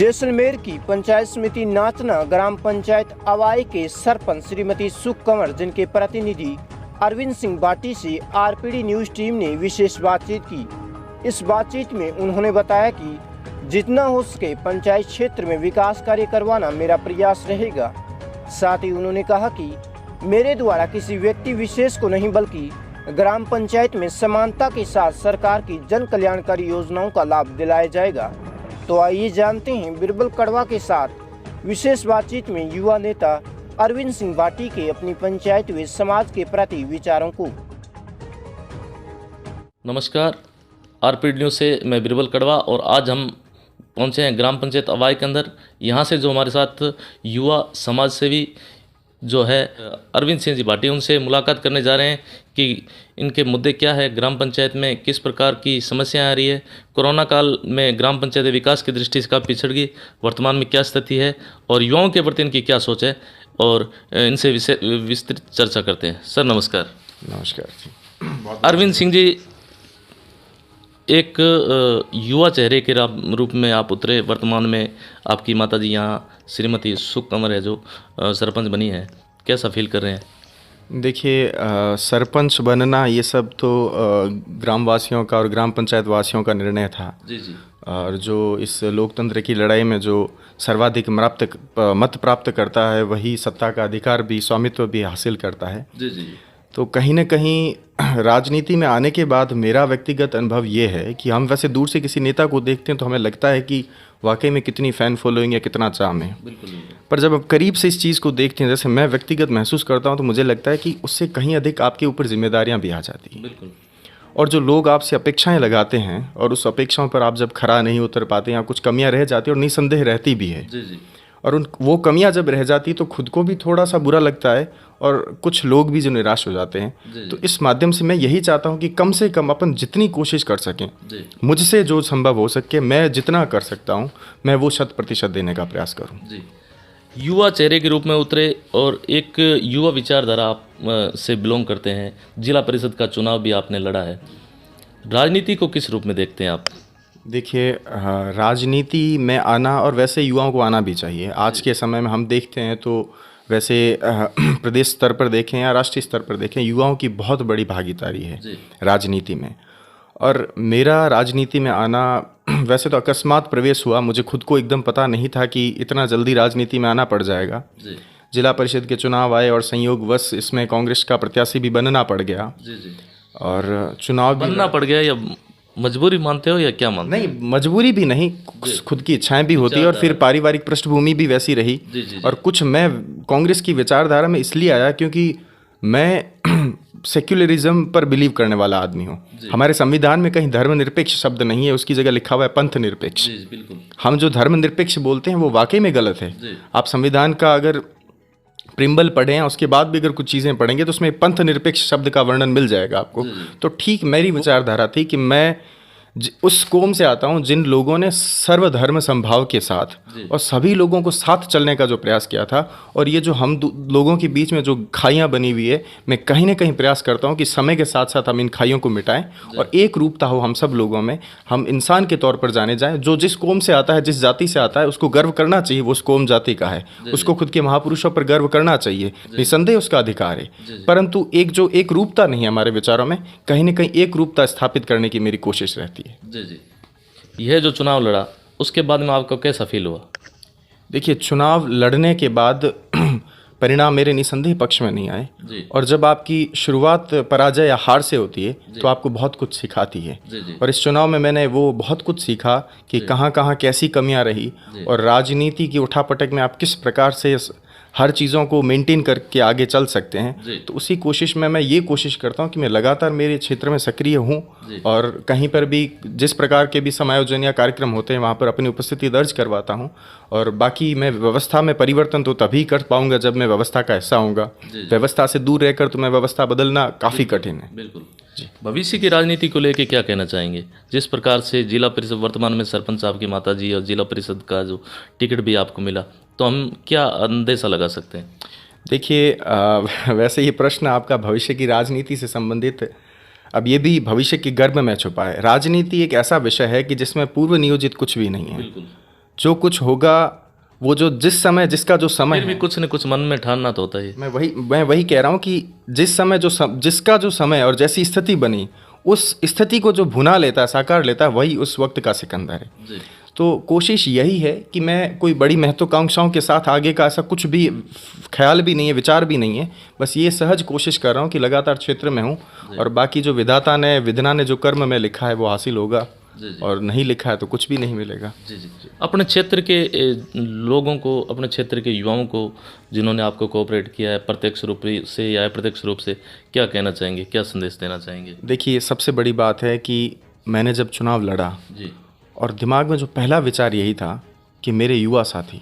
जैसलमेर की पंचायत समिति नाचना ग्राम पंचायत अवाई के सरपंच श्रीमती सुख कंवर, जिनके प्रतिनिधि अरविंद सिंह बाटी से आरपीडी न्यूज टीम ने विशेष बातचीत की। इस बातचीत में उन्होंने बताया कि जितना हो सके पंचायत क्षेत्र में विकास कार्य करवाना मेरा प्रयास रहेगा। साथ ही उन्होंने कहा कि मेरे द्वारा किसी व्यक्ति विशेष को नहीं बल्कि ग्राम पंचायत में समानता के साथ सरकार की जन कल्याणकारी योजनाओं का लाभ दिलाया जाएगा। तो आइए जानते हैं बिरबल कड़वा के साथ विशेष बातचीत में युवा नेता अरविंद सिंह बाटी के अपनी पंचायत व समाज के प्रति विचारों को। नमस्कार, आरपीडी न्यूज़ से मैं बिरबल कड़वा और आज हम पहुंचे हैं ग्राम पंचायत अवाई के अंदर। यहाँ से जो हमारे साथ युवा समाज सेवी जो है अरविंद सिंह जी बाटी, उनसे मुलाकात करने जा रहे हैं कि इनके मुद्दे क्या है, ग्राम पंचायत में किस प्रकार की समस्याएं आ रही है, कोरोना काल में ग्राम पंचायत विकास की दृष्टि से काफ़ी पिछड़ गई, वर्तमान में क्या स्थिति है और युवाओं के प्रति इनकी क्या सोच है, और इनसे विस्तृत चर्चा करते हैं। सर नमस्कार। नमस्कार जी। अरविंद सिंह जी, एक युवा चेहरे के रूप में आप उतरे। वर्तमान में आपकी माताजी यहाँ श्रीमती सुख कंवर है जो सरपंच बनी है, कैसा फील कर रहे हैं? देखिए, सरपंच बनना ये सब तो ग्रामवासियों का और ग्राम पंचायत वासियों का निर्णय था। जी जी। और जो इस लोकतंत्र की लड़ाई में जो सर्वाधिक मत प्राप्त करता है वही सत्ता का अधिकार भी, स्वामित्व भी हासिल करता है। जी जी। तो कहीं न कहीं राजनीति में आने के बाद मेरा व्यक्तिगत अनुभव ये है कि हम वैसे दूर से किसी नेता को देखते हैं तो हमें लगता है कि वाकई में कितनी फ़ैन फॉलोइंग या कितना चाम है। बिल्कुल। पर जब आप करीब से इस चीज़ को देखते हैं, जैसे मैं व्यक्तिगत महसूस करता हूं, तो मुझे लगता है कि उससे कहीं अधिक आपके ऊपर जिम्मेदारियां भी आ जाती हैं। बिल्कुल। और जो लोग आपसे अपेक्षाएं लगाते हैं और उस अपेक्षाओं पर आप जब खरा नहीं उतर पाते हैं, कुछ कमियां रह जाती हैं और निसंदेह रहती भी है। जी जी। और वो कमियां जब रह जाती तो खुद को भी थोड़ा सा बुरा लगता है और कुछ लोग भी जो निराश हो जाते हैं। तो इस माध्यम से मैं यही चाहता हूं कि कम से कम अपन जितनी कोशिश कर सकें, मुझसे जो संभव हो सके, मैं जितना कर सकता हूं मैं वो 100% देने का प्रयास करूं। जी। युवा चेहरे के रूप में उतरे और एक युवा विचारधारा आप से बिलोंग करते हैं। जिला परिषद का चुनाव भी आपने लड़ा है। राजनीति को किस रूप में देखते हैं आप? देखिए, राजनीति में आना, और वैसे युवाओं को आना भी चाहिए। आज के समय में हम देखते हैं तो वैसे प्रदेश स्तर पर देखें या राष्ट्रीय स्तर पर देखें, युवाओं की बहुत बड़ी भागीदारी है राजनीति में। और मेरा राजनीति में आना वैसे तो अकस्मात प्रवेश हुआ, मुझे खुद को एकदम पता नहीं था कि इतना जल्दी राजनीति में आना पड़ जाएगा। जिला परिषद के चुनाव आए और संयोगवश इसमें कांग्रेस का प्रत्याशी भी बनना पड़ गया। और चुनाव भी बनना पड़ गया, या मजबूरी मानते हो या क्या मानते हो? नहीं, मजबूरी भी नहीं, खुद की इच्छाएं भी होती है और फिर पारिवारिक पृष्ठभूमि भी वैसी रही। और कुछ मैं कांग्रेस की विचारधारा में इसलिए आया क्योंकि मैं सेक्युलरिज्म पर बिलीव करने वाला आदमी हूँ। हमारे संविधान में कहीं धर्मनिरपेक्ष शब्द नहीं है, उसकी जगह लिखा हुआ है पंथ निरपेक्ष। हम जो धर्मनिरपेक्ष बोलते हैं वो वाकई में गलत है। आप संविधान का अगर प्रिम्बल पढ़ें, उसके बाद भी अगर कुछ चीज़ें पढ़ेंगे तो उसमें पंथ निरपेक्ष शब्द का वर्णन मिल जाएगा आपको। तो ठीक मेरी विचारधारा थी कि मैं उस कौम से आता हूं जिन लोगों ने सर्वधर्म संभाव के साथ और सभी लोगों को साथ चलने का जो प्रयास किया था। और ये जो हम लोगों के बीच में जो खाइयां बनी हुई है, मैं कहीं ना कहीं प्रयास करता हूं कि समय के साथ साथ हम इन खाइयों को मिटाएं और एक रूपता हो हम सब लोगों में, हम इंसान के तौर पर जाने जाएं। जो जिस कौम से आता है, जिस जाति से आता है, उसको गर्व करना चाहिए वो उस कौम जाति का है, उसको खुद के महापुरुषों पर गर्व करना चाहिए, निसंदेह उसका अधिकार है। परंतु एक रूपता नहीं है हमारे विचारों में, कहीं ना कहीं एक रूपता स्थापित करने की मेरी कोशिश रहती है। जी जी। यह जो चुनाव लड़ा उसके बाद में आपको कैसा फील हुआ? देखिए, चुनाव लड़ने के बाद परिणाम मेरे निसंदेह पक्ष में नहीं आए। और जब आपकी शुरुआत पराजय या हार से होती है तो आपको बहुत कुछ सिखाती है। और इस चुनाव में मैंने वो बहुत कुछ सीखा कि कहाँ कहाँ कैसी कमियां रही और राजनीति की उठापटक में आप किस प्रकार से हर चीज़ों को मेंटेन करके आगे चल सकते हैं। तो उसी कोशिश में मैं ये कोशिश करता हूँ कि मैं लगातार मेरे क्षेत्र में सक्रिय हूँ और कहीं पर भी जिस प्रकार के भी समायोजन या कार्यक्रम होते हैं वहाँ पर अपनी उपस्थिति दर्ज करवाता हूँ। और बाकी मैं व्यवस्था में परिवर्तन तो तभी कर पाऊँगा जब मैं व्यवस्था का हिस्सा होऊंगा। व्यवस्था से दूर रहकर तो मैं व्यवस्था बदलना काफ़ी कठिन है। बिल्कुल जी। भविष्य की राजनीति को लेकर क्या कहना चाहेंगे? जिस प्रकार से जिला परिषद वर्तमान में सरपंच साहब की माताजी और जिला परिषद का जो टिकट भी आपको मिला, तो हम क्या अंदेशा लगा सकते हैं? देखिए, वैसे ये प्रश्न आपका भविष्य की राजनीति से संबंधित, अब ये भी भविष्य के गर्भ में छुपा है। राजनीति एक ऐसा विषय है कि जिसमें पूर्व नियोजित कुछ भी नहीं है। जो कुछ होगा वो जो जिस समय जिसका जो समय फिर भी है, कुछ न कुछ मन में ठानना तो होता ही है। मैं वही कह रहा हूँ कि जिस समय जिसका जो समय और जैसी स्थिति बनी, उस स्थिति को जो भुना लेता है, साकार लेता है, वही उस वक्त का सिकंदर है। जी। तो कोशिश यही है कि मैं कोई बड़ी महत्वाकांक्षाओं के साथ आगे का ऐसा कुछ भी ख्याल भी नहीं है, विचार भी नहीं है, बस ये सहज कोशिश कर रहा हूँ कि लगातार क्षेत्र में हूँ और बाकी जो विधाता ने विधना ने जो कर्म में लिखा है वो हासिल होगा, और नहीं लिखा है तो कुछ भी नहीं मिलेगा। जी जी जी। अपने क्षेत्र के लोगों को, अपने क्षेत्र के युवाओं को जिन्होंने आपको कोऑपरेट किया है प्रत्यक्ष रूप से या अप्रत्यक्ष रूप से, क्या कहना चाहेंगे, क्या संदेश देना चाहेंगे? देखिए, सबसे बड़ी बात है कि मैंने जब चुनाव लड़ा जी। और दिमाग में जो पहला विचार यही था कि मेरे युवा साथी,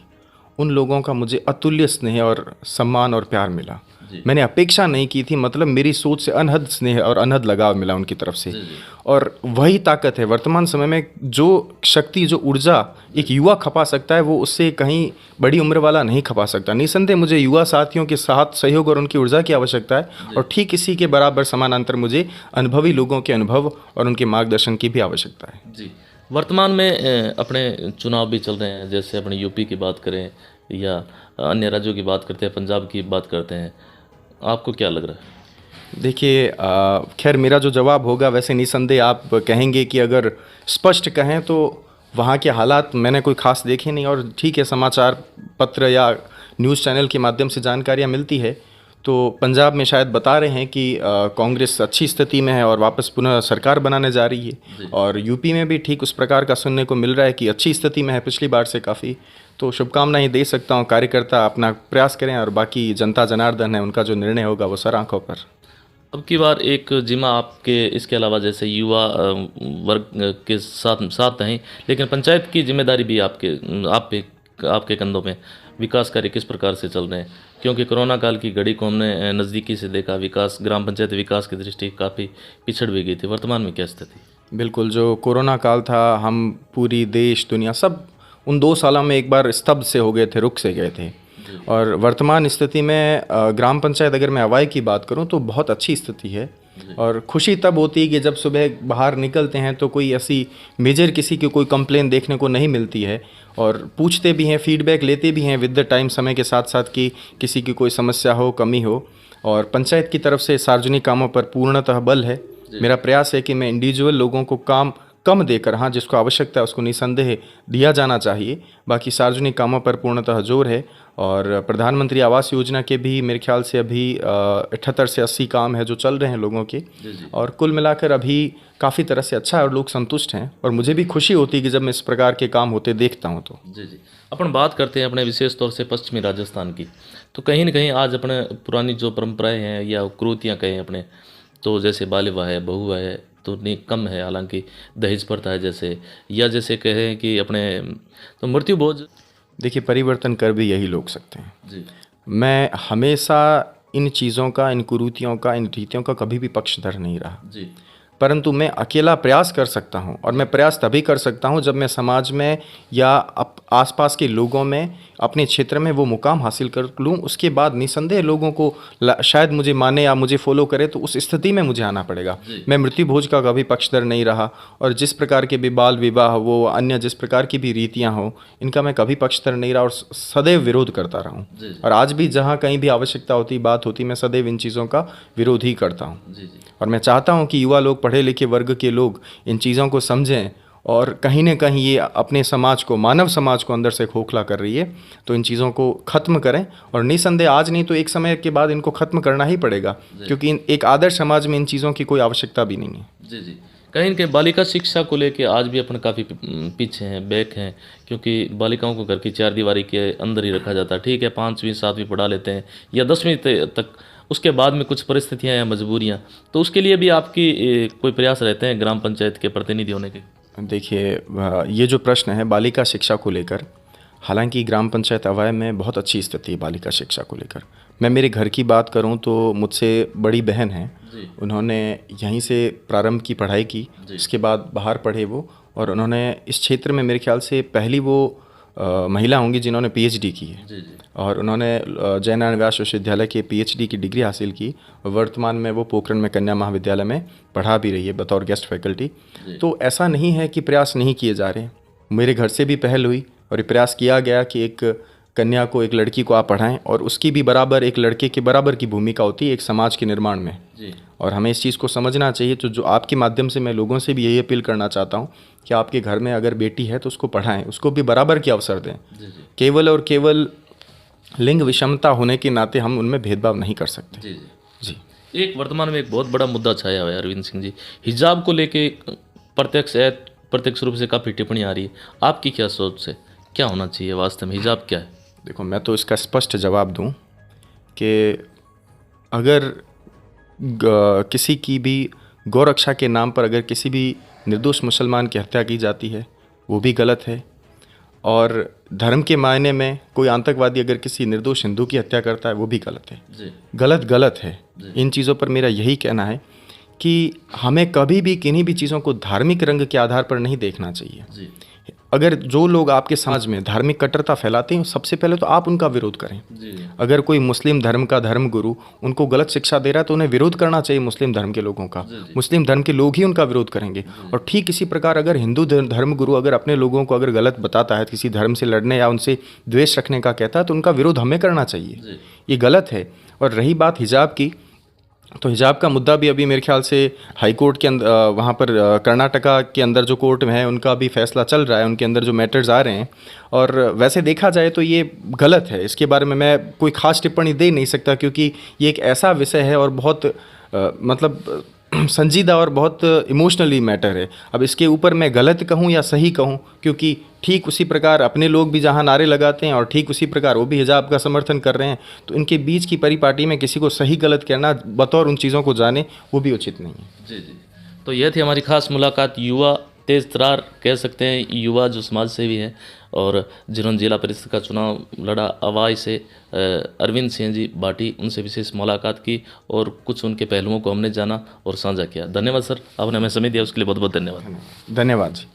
उन लोगों का मुझे अतुल्य स्नेह और सम्मान और प्यार मिला। मैंने अपेक्षा नहीं की थी, मतलब मेरी सोच से अनहद स्नेह और अनहद लगाव मिला उनकी तरफ से। और वही ताकत है वर्तमान समय में, जो शक्ति, जो ऊर्जा एक युवा खपा सकता है, वो उससे कहीं बड़ी उम्र वाला नहीं खपा सकता। निसंदेह मुझे युवा साथियों के साथ सहयोग और उनकी ऊर्जा की आवश्यकता है, और ठीक इसी के बराबर समानांतर मुझे अनुभवी लोगों के अनुभव और उनके मार्गदर्शन की भी आवश्यकता है। जी। वर्तमान में अपने चुनाव भी चल रहे हैं, जैसे अपने यूपी की बात करें या अन्य राज्यों की बात करते हैं, पंजाब की बात करते हैं, आपको क्या लग रहा है? देखिए, खैर मेरा जो जवाब होगा, वैसे निसंदेह आप कहेंगे कि अगर स्पष्ट कहें तो वहाँ के हालात मैंने कोई खास देखे नहीं, और ठीक है समाचार पत्र या न्यूज़ चैनल के माध्यम से जानकारियाँ मिलती है, तो पंजाब में शायद बता रहे हैं कि कांग्रेस अच्छी स्थिति में है और वापस पुनः सरकार बनाने जा रही है, और यूपी में भी ठीक उस प्रकार का सुनने को मिल रहा है कि अच्छी स्थिति में है पिछली बार से काफ़ी। तो शुभकामनाएं दे सकता हूं, कार्यकर्ता अपना प्रयास करें और बाकी जनता जनार्दन है, उनका जो निर्णय होगा वो सर आंखों पर। अब की बार एक जिम्मा आपके इसके अलावा जैसे युवा वर्ग के साथ हैं, लेकिन पंचायत की जिम्मेदारी भी आपके कंधों में। विकास कार्य किस प्रकार से चल रहे हैं, क्योंकि कोरोना काल की घड़ी को हमने नज़दीकी से देखा, विकास, ग्राम पंचायत विकास की दृष्टि काफ़ी पिछड़ भी गई थी। वर्तमान में क्या स्थिति? बिल्कुल, जो कोरोना काल था, हम पूरी देश दुनिया सब उन 2 सालों में एक बार स्तब्ध से हो गए थे, रुक से गए थे। और वर्तमान स्थिति में ग्राम पंचायत, अगर मैं अवाई की बात करूं तो बहुत अच्छी स्थिति है, और खुशी तब होती है कि जब सुबह बाहर निकलते हैं तो कोई ऐसी मेजर किसी की कोई कंप्लेन देखने को नहीं मिलती है, और पूछते भी हैं, फीडबैक लेते भी हैं विद द टाइम, समय के साथ साथ कि किसी की कोई समस्या हो, कमी हो। और पंचायत की तरफ से सार्वजनिक कामों पर पूर्णतः बल है। मेरा प्रयास है कि मैं इंडिविजुअल लोगों को काम कम देकर, हाँ जिसको आवश्यकता है उसको निसंदेह दिया जाना चाहिए, बाकी सार्वजनिक कामों पर पूर्णतः जोर है। और प्रधानमंत्री आवास योजना के भी मेरे ख्याल से अभी 78 से 80 काम है जो चल रहे हैं लोगों के, और कुल मिलाकर अभी काफ़ी तरह से अच्छा है और लोग संतुष्ट हैं, और मुझे भी खुशी होती है कि जब मैं इस प्रकार के काम होते देखता हूँ तो। जी जी। अपन बात करते हैं अपने विशेष तौर से पश्चिमी राजस्थान की, तो कहीं न कहीं आज अपने पुरानी जो परंपराएं हैं या कुरीतियाँ कहें अपने, तो जैसे बाल विवाह है, बहु है तो नहीं कम है, हालांकि दहेज प्रथा है जैसे, या जैसे कहें कि अपने तो मृत्यु भोज। देखिए, परिवर्तन कर भी यही लोग सकते हैं। जी। मैं हमेशा इन चीज़ों का, इन कुरीतियों का, इन रीतियों का कभी भी पक्षधर नहीं रहा। जी। परंतु मैं अकेला प्रयास कर सकता हूं, और मैं प्रयास तभी कर सकता हूं जब मैं समाज में या आसपास के लोगों में, अपने क्षेत्र में वो मुकाम हासिल कर लूं। उसके बाद निसंदेह लोगों को शायद मुझे माने या मुझे फॉलो करे, तो उस स्थिति में मुझे आना पड़ेगा। मैं मृत्यु भोज का कभी पक्षधर नहीं रहा, और जिस प्रकार के भी बाल विवाह वो अन्य जिस प्रकार की भी रीतियाँ हो, इनका मैं कभी पक्षधर नहीं रहा और सदैव विरोध करता रहा हूँ। और आज भी जहाँ कहीं भी आवश्यकता होती, बात होती, मैं सदैव इन चीज़ों का विरोध ही करता हूँ। और मैं चाहता हूँ कि युवा लोग, पढ़े लिखे वर्ग के लोग इन चीज़ों को समझें, और कहीं न कहीं ये अपने समाज को, मानव समाज को अंदर से खोखला कर रही है, तो इन चीज़ों को ख़त्म करें। और निसंदेह आज नहीं तो एक समय के बाद इनको ख़त्म करना ही पड़ेगा, क्योंकि एक आदर्श समाज में इन चीज़ों की कोई आवश्यकता भी नहीं है। जी जी। कहीं के बालिका शिक्षा को लेके आज भी अपन काफ़ी पीछे हैं, बैक हैं, क्योंकि बालिकाओं को घर की 4 दीवारी के अंदर ही रखा जाता है। ठीक है, 5वीं 7वीं पढ़ा लेते हैं या 10वीं तक, उसके बाद में कुछ परिस्थितियां या मजबूरियां, तो उसके लिए भी आपकी कोई प्रयास रहते हैं ग्राम पंचायत के प्रतिनिधि होने के? देखिए, ये जो प्रश्न है बालिका शिक्षा को लेकर, हालांकि ग्राम पंचायत अवाय में बहुत अच्छी स्थिति है बालिका शिक्षा को लेकर। मैं मेरे घर की बात करूं तो मुझसे बड़ी बहन है, उन्होंने यहीं से प्रारंभ की पढ़ाई की, इसके बाद बाहर पढ़े वो, और उन्होंने इस क्षेत्र में मेरे ख्याल से पहली वो महिला होंगी जिन्होंने पीएचडी की है। और उन्होंने जयनारायण व्यास विश्वविद्यालय के पीएचडी की डिग्री हासिल की। वर्तमान में वो पोखरण में कन्या महाविद्यालय में पढ़ा भी रही है बतौर गेस्ट फैकल्टी। तो ऐसा नहीं है कि प्रयास नहीं किए जा रहे, मेरे घर से भी पहल हुई, और ये प्रयास किया गया कि एक कन्या को, एक लड़की को आप पढ़ाएं और उसकी भी बराबर, एक लड़के के बराबर की भूमिका होती है एक समाज के निर्माण में। जी। और हमें इस चीज़ को समझना चाहिए। तो जो आपके माध्यम से मैं लोगों से भी यही अपील करना चाहता हूँ कि आपके घर में अगर बेटी है तो उसको पढ़ाएं, उसको भी बराबर के अवसर दें। जी जी केवल और केवल लिंग विषमता होने के नाते हम उनमें भेदभाव नहीं कर सकते। जी जी। जी। एक वर्तमान में एक बहुत बड़ा मुद्दा छाया हुआ है अरविंद सिंह जी, हिजाब को लेके प्रत्यक्ष रूप से काफ़ी टिप्पणी आ रही है। आपकी क्या सोच है, क्या होना चाहिए वास्तव में, हिजाब क्या है? देखो, मैं तो इसका स्पष्ट जवाब दूं कि अगर किसी की भी गौरक्षा के नाम पर अगर किसी भी निर्दोष मुसलमान की हत्या की जाती है वो भी गलत है, और धर्म के मायने में कोई आतंकवादी अगर किसी निर्दोष हिंदू की हत्या करता है वो भी गलत है। जी। गलत है। इन चीज़ों पर मेरा यही कहना है कि हमें कभी भी किन्हीं भी चीज़ों को धार्मिक रंग के आधार पर नहीं देखना चाहिए। जी। अगर जो लोग आपके समाज में धार्मिक कट्टरता फैलाते हैं, सबसे पहले तो आप उनका विरोध करें। जी। अगर कोई मुस्लिम धर्म का धर्मगुरु उनको गलत शिक्षा दे रहा है तो उन्हें विरोध करना चाहिए मुस्लिम धर्म के लोगों का। मुस्लिम धर्म के लोग ही उनका विरोध करेंगे। और ठीक इसी प्रकार अगर हिंदू धर्मगुरु अगर अपने लोगों को अगर गलत बताता है, किसी धर्म से लड़ने या उनसे द्वेष रखने का कहता है, तो उनका विरोध हमें करना चाहिए। ये गलत है। और रही बात हिजाब की, तो हिजाब का मुद्दा भी अभी मेरे ख्याल से हाई कोर्ट के अंदर, वहाँ पर कर्नाटका के अंदर जो कोर्ट में है उनका भी फैसला चल रहा है, उनके अंदर जो मैटर्स आ रहे हैं। और वैसे देखा जाए तो ये गलत है। इसके बारे में मैं कोई ख़ास टिप्पणी दे नहीं सकता, क्योंकि ये एक ऐसा विषय है और बहुत मतलब संजीदा और बहुत इमोशनली मैटर है। अब इसके ऊपर मैं गलत कहूँ या सही कहूँ, क्योंकि ठीक उसी प्रकार अपने लोग भी जहाँ नारे लगाते हैं और ठीक उसी प्रकार वो भी हिजाब का समर्थन कर रहे हैं, तो इनके बीच की परिपाटी में किसी को सही गलत कहना बतौर उन चीज़ों को जाने वो भी उचित नहीं है। जी जी। तो यह थी हमारी खास मुलाकात युवा तेज तरार कह सकते हैं, युवा जो समाज सेवी हैं और जिन्होंने जिला परिषद का चुनाव लड़ा अवाई से, अरविंद सिंह जी बाटी, उनसे विशेष मुलाकात की और कुछ उनके पहलुओं को हमने जाना और साझा किया। धन्यवाद सर, आपने हमें समय दिया उसके लिए बहुत बहुत धन्यवाद। धन्यवाद जी।